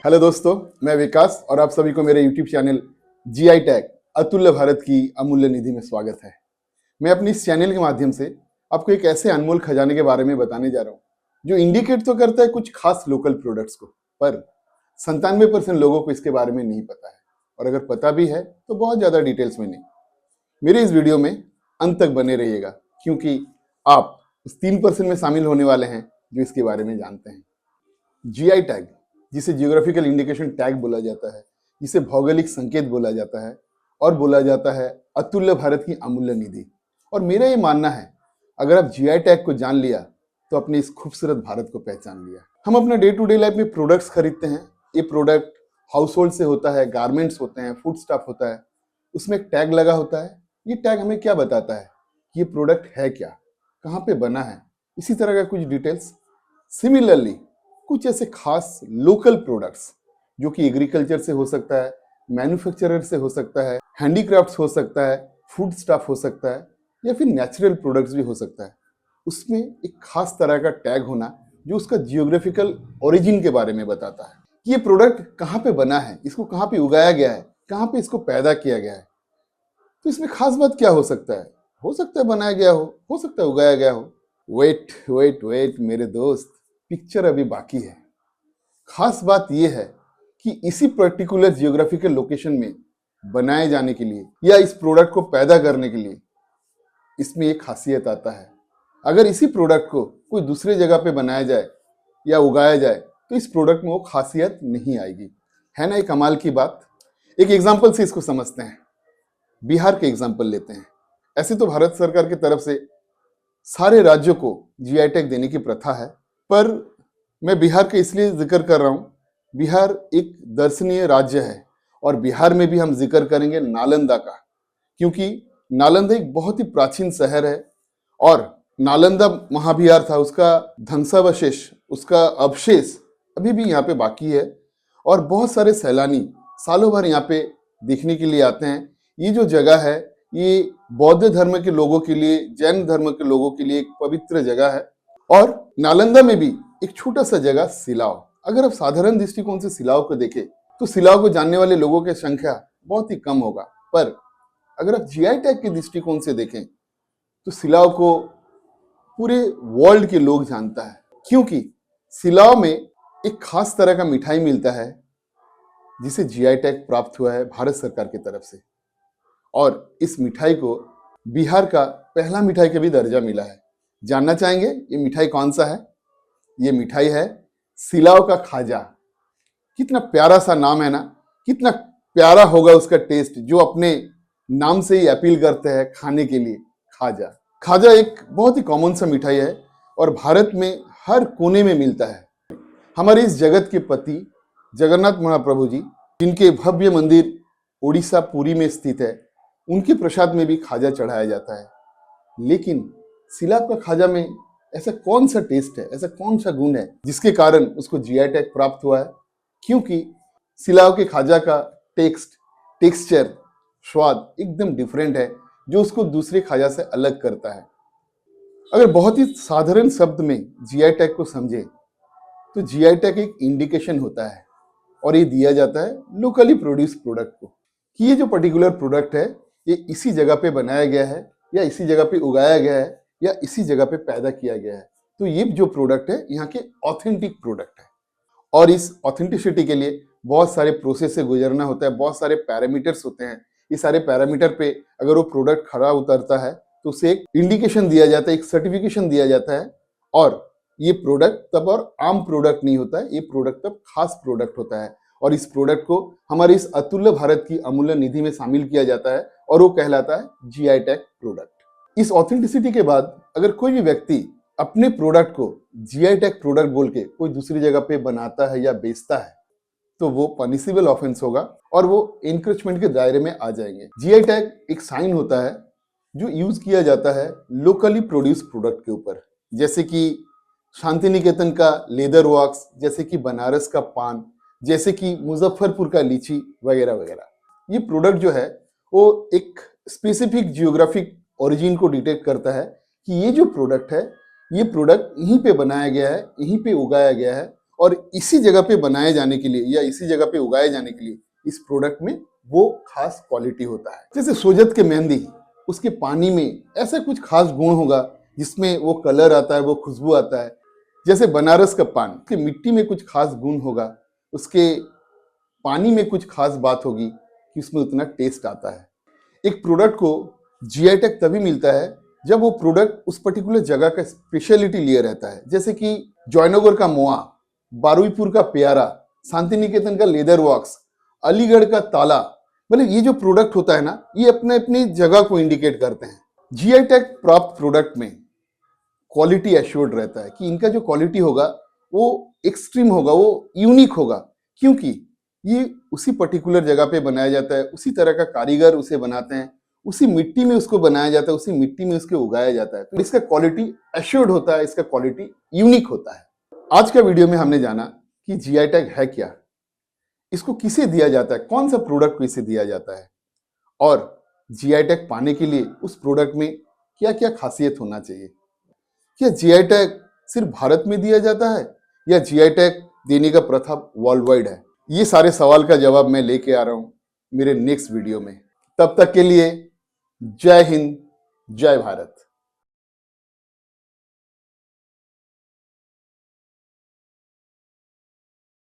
Hello दोस्तों, मैं विकास और आप सभी को मेरे यूट्यूब चैनल जीआई टैग अतुल्य भारत की अमूल्य निधि में स्वागत है। मैं अपनी इस चैनल के माध्यम से आपको एक ऐसे अनमोल खजाने के बारे में बताने जा रहा हूँ जो इंडिकेट तो करता है कुछ खास लोकल प्रोडक्ट्स को, पर 97% लोगों को इसके बारे में नहीं पता है, और अगर पता भी है तो बहुत ज्यादा डिटेल्स में नहीं। मेरे इस वीडियो में अंत तक बने रहिएगा, क्योंकि आप उस 3% में शामिल होने वाले हैं जो इसके बारे में जानते हैं। जीआई टैग, जिसे जियोग्राफिकल इंडिकेशन टैग बोला जाता है, जिसे भौगोलिक संकेत बोला जाता है और बोला जाता है अतुल्य भारत की अमूल्य निधि। और मेरा ये मानना है, अगर आप जीआई टैग को जान लिया तो अपने इस खूबसूरत भारत को पहचान लिया। हम अपना डे टू डे लाइफ में प्रोडक्ट्स खरीदते हैं। ये प्रोडक्ट हाउस होल्ड से होता है, गारमेंट्स होते हैं, फूड स्टफ होता है, उसमें एक टैग लगा होता है। ये टैग हमें क्या बताता है कि ये प्रोडक्ट है क्या, कहाँ पे बना है, इसी तरह का कुछ डिटेल्स। सिमिलरली कुछ ऐसे खास लोकल प्रोडक्ट्स जो कि एग्रीकल्चर से हो सकता है, मैन्युफैक्चरर से हो सकता है, हैंडीक्राफ्ट्स हो सकता है, फूड स्टफ हो सकता है, या फिर नेचुरल प्रोडक्ट्स भी हो सकता है, उसमें एक खास तरह का टैग होना जो उसका जियोग्राफिकल ओरिजिन के बारे में बताता है कि ये प्रोडक्ट कहाँ पे बना है, इसको कहाँ पे उगाया गया है, कहाँ पे इसको पैदा किया गया है। तो इसमें खास बात क्या हो सकता है? हो सकता है बनाया गया हो सकता है उगाया गया हो। वेट वेट वेट मेरे दोस्त, पिक्चर अभी बाकी है। खास बात यह है कि इसी पर्टिकुलर जियोग्राफिकल लोकेशन में बनाए जाने के लिए या इस प्रोडक्ट को पैदा करने के लिए इसमें एक खासियत आता है। अगर इसी प्रोडक्ट को कोई दूसरे जगह पे बनाया जाए या उगाया जाए तो इस प्रोडक्ट में वो खासियत नहीं आएगी। है ना, एक कमाल की बात। एक एग्जाम्पल से इसको समझते हैं। बिहार के एग्जाम्पल लेते हैं। ऐसे तो भारत सरकार की तरफ से सारे राज्यों को जीआई टैग देने की प्रथा है, पर मैं बिहार का इसलिए जिक्र कर रहा हूं, बिहार एक दर्शनीय राज्य है और बिहार में भी हम जिक्र करेंगे नालंदा का, क्योंकि नालंदा एक बहुत ही प्राचीन शहर है और नालंदा महाविहार था, उसका ध्वंसावशेष, उसका अवशेष अभी भी यहाँ पे बाकी है और बहुत सारे सैलानी सालों भर यहाँ पे देखने के लिए आते हैं। ये जो जगह है ये बौद्ध धर्म के लोगों के लिए, जैन धर्म के लोगों के लिए एक पवित्र जगह है। और नालंदा में भी एक छोटा सा जगह सिलाव। अगर आप साधारण दृष्टिकोण से सिलाव को देखें तो सिलाव को जानने वाले लोगों की संख्या बहुत ही कम होगा, पर अगर आप जीआई टैग के दृष्टिकोण से देखें तो सिलाव को पूरे वर्ल्ड के लोग जानता है, क्योंकि सिलाव में एक खास तरह का मिठाई मिलता है जिसे जीआई टैग प्राप्त हुआ है भारत सरकार की तरफ से, और इस मिठाई को बिहार का पहला मिठाई का भी दर्जा मिला है। जानना चाहेंगे ये मिठाई कौन सा है? ये मिठाई है सिलाव का खाजा। कितना प्यारा सा नाम है ना, कितना प्यारा होगा उसका टेस्ट, जो अपने नाम से ही अपील करते हैं खाने के लिए। खाजा खाजा एक बहुत ही कॉमन सा मिठाई है और भारत में हर कोने में मिलता है। हमारे इस जगत के पति जगन्नाथ महाप्रभु जी, जिनके भव्य मंदिर उड़ीसा पुरी में स्थित है, उनके प्रसाद में भी खाजा चढ़ाया जाता है। लेकिन सिलाव का खाजा में ऐसा कौन सा टेस्ट है, ऐसा कौन सा गुण है जिसके कारण उसको जीआई टैग प्राप्त हुआ है? क्योंकि सिलाव के खाजा का टेक्सचर, स्वाद एकदम डिफरेंट है, जो उसको दूसरे खाजा से अलग करता है। अगर बहुत ही साधारण शब्द में जीआई टैग को समझे तो जीआई टैग एक इंडिकेशन होता है और ये दिया जाता है लोकली प्रोड्यूस प्रोडक्ट को, कि ये जो पर्टिकुलर प्रोडक्ट है ये इसी जगह पे बनाया गया है या इसी जगह पे उगाया गया है या इसी जगह पे पैदा किया गया है। तो ये जो प्रोडक्ट है यहाँ के ऑथेंटिक प्रोडक्ट है, और इस ऑथेंटिसिटी के लिए बहुत सारे प्रोसेस से गुजरना होता है, बहुत सारे पैरामीटर्स होते हैं। ये सारे पैरामीटर पे अगर वो प्रोडक्ट खरा उतरता है तो उसे एक इंडिकेशन दिया जाता है, एक सर्टिफिकेशन दिया जाता है, और ये प्रोडक्ट तब और आम प्रोडक्ट नहीं होता है, ये प्रोडक्ट तब खास प्रोडक्ट होता है, और इस प्रोडक्ट को हमारे इस अतुल्य भारत की अमूल्य निधि में शामिल किया जाता है और वो कहलाता है जीआई टैग प्रोडक्ट। इस ऑथेंटिसिटी के बाद अगर कोई भी व्यक्ति अपने प्रोडक्ट को जीआई टैग प्रोडक्ट बोल के कोई दूसरी जगह पे बनाता है या बेचता है तो वो पनिशेबल ऑफेंस होगा और वो एनक्रोचमेंट के दायरे में आ जाएंगे। जीआई टैग एक साइन होता है जो यूज किया जाता है लोकली प्रोड्यूस प्रोडक्ट के ऊपर, जैसे कि शांति निकेतन का लेदर वर्क्स, जैसे कि बनारस का पान, जैसे कि मुजफ्फरपुर का लीची वगैरह वगैरह। ये प्रोडक्ट जो है वो एक स्पेसिफिक जियोग्राफिक ओरिजिन को डिटेक्ट करता है कि ये जो प्रोडक्ट है ये प्रोडक्ट यहीं पे बनाया गया है, यहीं पे उगाया गया है, और इसी जगह पे बनाए जाने के लिए या इसी जगह पे उगाए जाने के लिए इस प्रोडक्ट में वो खास क्वालिटी होता है। जैसे सोजत के मेहंदी, उसके पानी में ऐसा कुछ खास गुण होगा जिसमें वो कलर आता है, वो खुशबू आता है। जैसे बनारस का पान, उसकी मिट्टी में कुछ खास गुण होगा, उसके पानी में कुछ खास बात होगी कि उसमें उतना टेस्ट आता है। एक प्रोडक्ट को जीआई टैग तभी मिलता है जब वो प्रोडक्ट उस पर्टिकुलर जगह का स्पेशलिटी लिए रहता है। जैसे कि जयनगर का मोआ, बारुईपुर का प्यारा, शांति निकेतन का लेदर वॉक्स, अलीगढ़ का ताला, मतलब ये जो प्रोडक्ट होता है ना, ये अपने अपनी जगह को इंडिकेट करते हैं। जीआई टैग प्राप्त प्रोडक्ट में क्वालिटी एश्योर्ड रहता है कि इनका जो क्वालिटी होगा वो एक्सट्रीम होगा, वो यूनिक होगा, क्योंकि ये उसी पर्टिकुलर जगह पे बनाया जाता है, उसी तरह का कारीगर उसे बनाते हैं, उसी मिट्टी में उसको बनाया जाता है, उसी मिट्टी में उसको उगाया जाता है। तो इसका क्वालिटी एश्योर्ड होता है, इसका क्वालिटी यूनिक होता है। आज का वीडियो में हमने जाना कि जीआई टैग है क्या, इसको किसे दिया जाता है, कौन सा प्रोडक्ट को इसे दिया जाता है, और जीआई टैग पाने के लिए उस प्रोडक्ट में क्या क्या खासियत होना चाहिए। क्या जीआई टैग सिर्फ भारत में दिया जाता है या जीआई टैग देने का प्रथा वर्ल्ड वाइड है? ये सारे सवाल का जवाब मैं लेके आ रहा हूं मेरे नेक्स्ट वीडियो में। तब तक के लिए जय हिंद, जय भारत।